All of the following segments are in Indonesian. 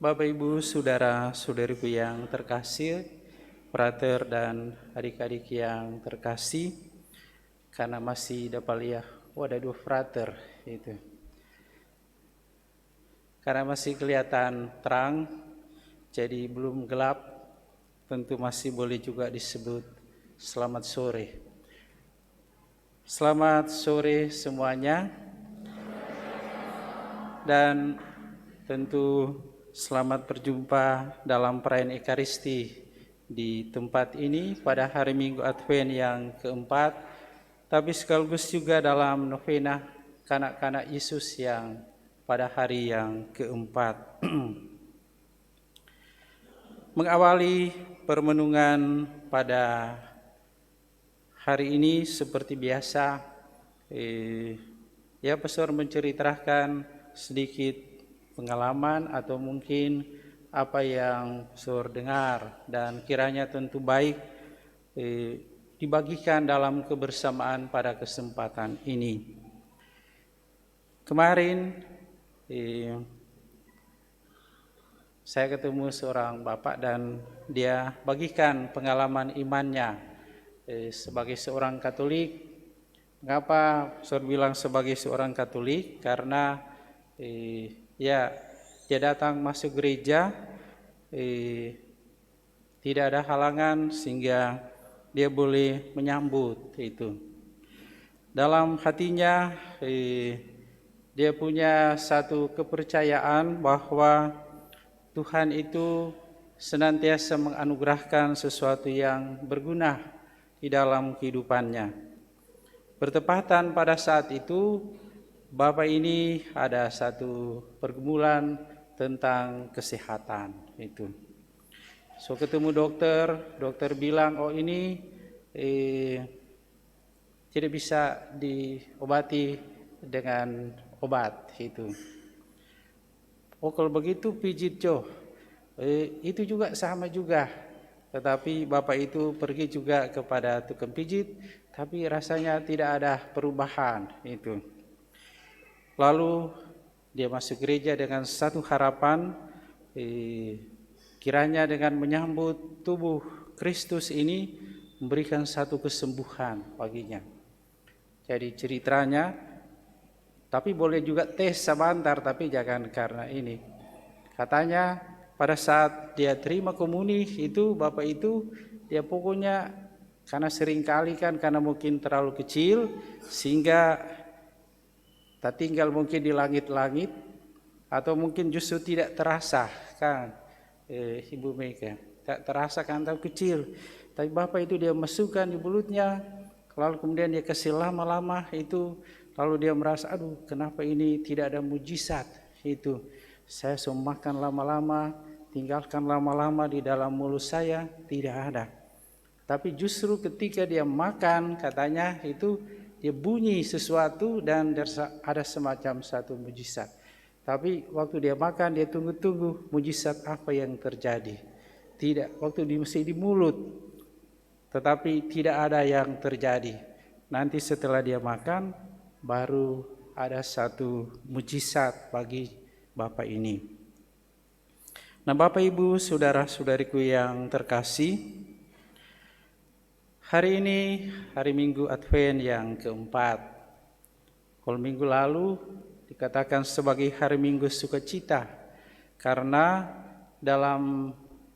Bapak, Ibu, saudara-saudariku yang terkasih, frater dan adik-adik yang terkasih, karena masih dapat lihat, ada 2 frater itu. Karena masih kelihatan terang, jadi belum gelap, tentu masih boleh juga disebut selamat sore. Selamat sore semuanya, dan tentu selamat berjumpa dalam perayaan Ekaristi di tempat ini pada hari Minggu Advent yang keempat, tapi sekaligus juga dalam novena kanak-kanak Yesus yang pada hari yang keempat. Mengawali permenungan pada hari ini seperti biasa, Pastor menceritakan sedikit pengalaman atau mungkin apa yang Pastor dengar, dan kiranya tentu baik dibagikan dalam kebersamaan pada kesempatan ini. Kemarin saya ketemu seorang bapak dan dia bagikan pengalaman imannya sebagai seorang Katolik. Mengapa saya bilang sebagai seorang Katolik? Karena dia datang masuk gereja, tidak ada halangan sehingga dia boleh menyambut itu. Dalam hatinya dia punya satu kepercayaan bahwa Tuhan itu senantiasa menganugerahkan sesuatu yang berguna di dalam kehidupannya. Bertepatan pada saat itu, Bapak ini ada satu pergumulan tentang kesehatan itu. So ketemu dokter bilang, ini tidak bisa diobati dengan obat itu. Kalau begitu pijit itu juga sama juga. Tetapi Bapak itu pergi juga kepada tukang pijit, tapi rasanya tidak ada perubahan itu. Lalu dia masuk gereja dengan satu harapan, kiranya dengan menyambut tubuh Kristus ini memberikan satu kesembuhan baginya. Jadi ceritanya, tapi boleh juga tes sebentar, tapi jangan karena ini. Katanya pada saat dia terima komuni itu, Bapak itu dia pokoknya karena sering kali karena mungkin terlalu kecil sehingga tak tinggal mungkin di langit-langit, atau mungkin justru tidak terasa kan Ibu Mega, tak terasa kan tahu kecil. Tapi Bapak itu dia masukkan di mulutnya, lalu kemudian dia kasih lama-lama itu. Lalu dia merasa, kenapa ini tidak ada mujizat itu. Saya makan lama-lama, tinggalkan lama-lama di dalam mulut saya, tidak ada. Tapi justru ketika dia makan, katanya itu dia bunyi sesuatu dan ada semacam satu mujizat. Tapi waktu dia makan, dia tunggu-tunggu mujizat apa yang terjadi. Tidak, waktu masih di mulut, tetapi tidak ada yang terjadi. Nanti setelah dia makan, baru ada satu mujizat bagi Bapak ini. Nah, Bapak, Ibu, saudara-saudariku yang terkasih, hari ini hari Minggu Advent yang keempat. Kalau minggu lalu dikatakan sebagai hari Minggu sukacita, karena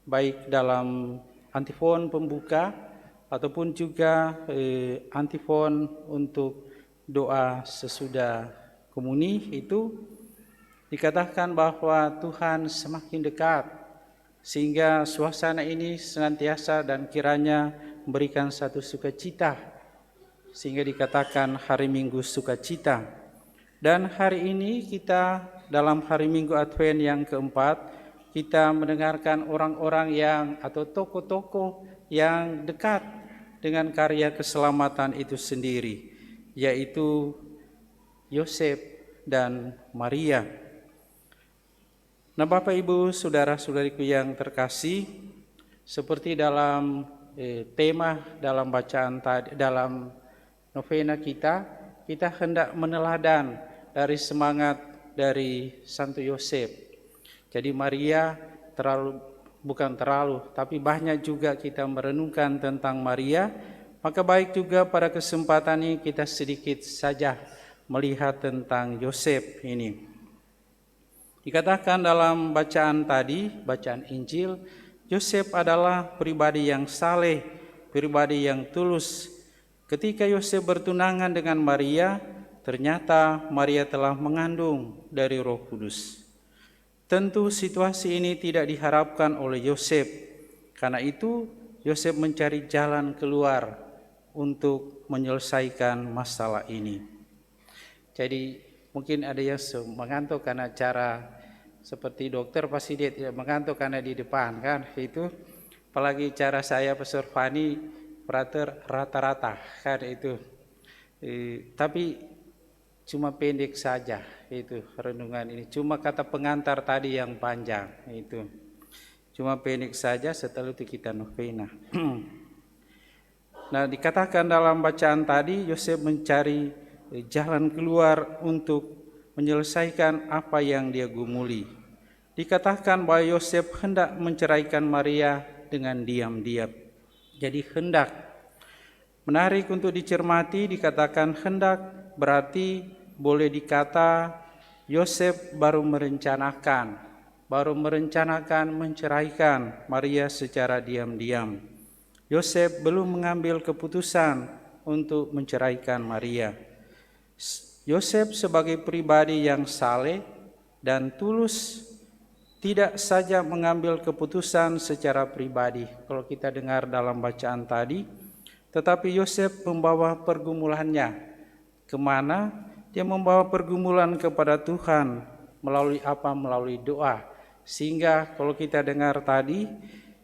baik dalam antifon pembuka ataupun juga antifon untuk doa sesudah komuni itu dikatakan bahwa Tuhan semakin dekat, sehingga suasana ini senantiasa dan kiranya memberikan satu sukacita, sehingga dikatakan hari Minggu sukacita. Dan hari ini kita dalam hari Minggu Advent yang keempat, kita mendengarkan orang-orang atau tokoh-tokoh yang dekat dengan karya keselamatan itu sendiri, yaitu Yosef dan Maria. Nah, Bapak, Ibu, saudara-saudariku yang terkasih, seperti dalam tema dalam bacaan tadi, dalam novena kita hendak meneladan dari semangat dari Santo Yosef. Jadi Maria tapi banyak juga kita merenungkan tentang Maria. Maka baik juga pada kesempatan ini kita sedikit saja melihat tentang Yosef ini. Dikatakan dalam bacaan tadi, bacaan Injil, Yosef adalah pribadi yang saleh, pribadi yang tulus. Ketika Yosef bertunangan dengan Maria, ternyata Maria telah mengandung dari Roh Kudus. Tentu situasi ini tidak diharapkan oleh Yosef. Karena itu Yosef mencari jalan keluar untuk menyelesaikan masalah ini. Jadi mungkin ada yang mengantuk karena cara seperti dokter pasti dia tidak mengantuk karena di depan kan itu. Apalagi cara saya Pastor Fani prater rata-rata kan itu. Tapi cuma pendek saja itu renungan ini. Cuma kata pengantar tadi yang panjang itu. Cuma pendek saja, setelah itu kita novena. Nah, dikatakan dalam bacaan tadi Yosef mencari jalan keluar untuk menyelesaikan apa yang dia gumuli. Dikatakan bahwa Yosef hendak menceraikan Maria dengan diam-diam. Jadi hendak. Menarik untuk dicermati, dikatakan hendak berarti boleh dikata Yosef baru merencanakan menceraikan Maria secara diam-diam. Yosef belum mengambil keputusan untuk menceraikan Maria. Yosef sebagai pribadi yang saleh dan tulus tidak saja mengambil keputusan secara pribadi. Kalau kita dengar dalam bacaan tadi, tetapi Yosef membawa pergumulannya. Kemana? Dia membawa pergumulan kepada Tuhan. Melalui apa? Melalui doa. Sehingga kalau kita dengar tadi,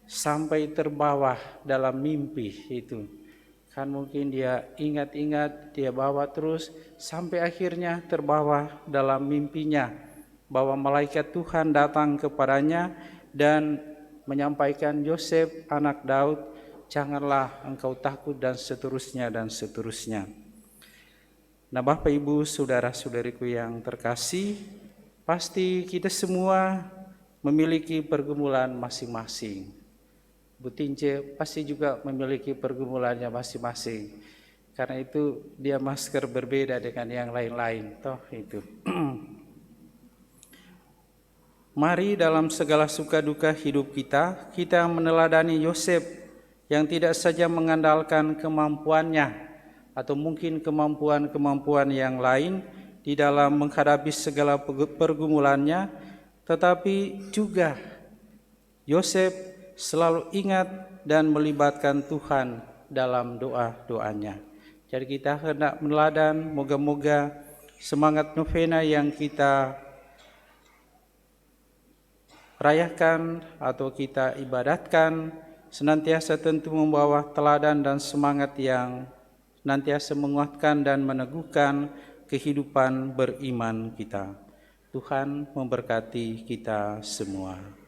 sampai terbawa dalam mimpi itu. Kan mungkin dia ingat-ingat, dia bawa terus, sampai akhirnya terbawa dalam mimpinya. Bahwa malaikat Tuhan datang kepadanya dan menyampaikan, Yosef anak Daud, janganlah engkau takut dan seterusnya dan seterusnya. Nah Bapak Ibu saudara-saudariku yang terkasih, pasti kita semua memiliki pergumulan masing-masing. Bu Tince pasti juga memiliki pergumulannya masing-masing. Karena itu dia masker berbeda dengan yang lain-lain. Toh itu. Mari dalam segala suka duka hidup kita meneladani Yosef yang tidak saja mengandalkan kemampuannya atau mungkin kemampuan-kemampuan yang lain di dalam menghadapi segala pergumulannya, tetapi juga Yosef selalu ingat dan melibatkan Tuhan dalam doa-doanya. Jadi kita hendak meneladani, moga-moga semangat novena yang kita rayakan atau kita ibadatkan senantiasa tentu membawa teladan dan semangat yang senantiasa menguatkan dan meneguhkan kehidupan beriman kita. Tuhan memberkati kita semua.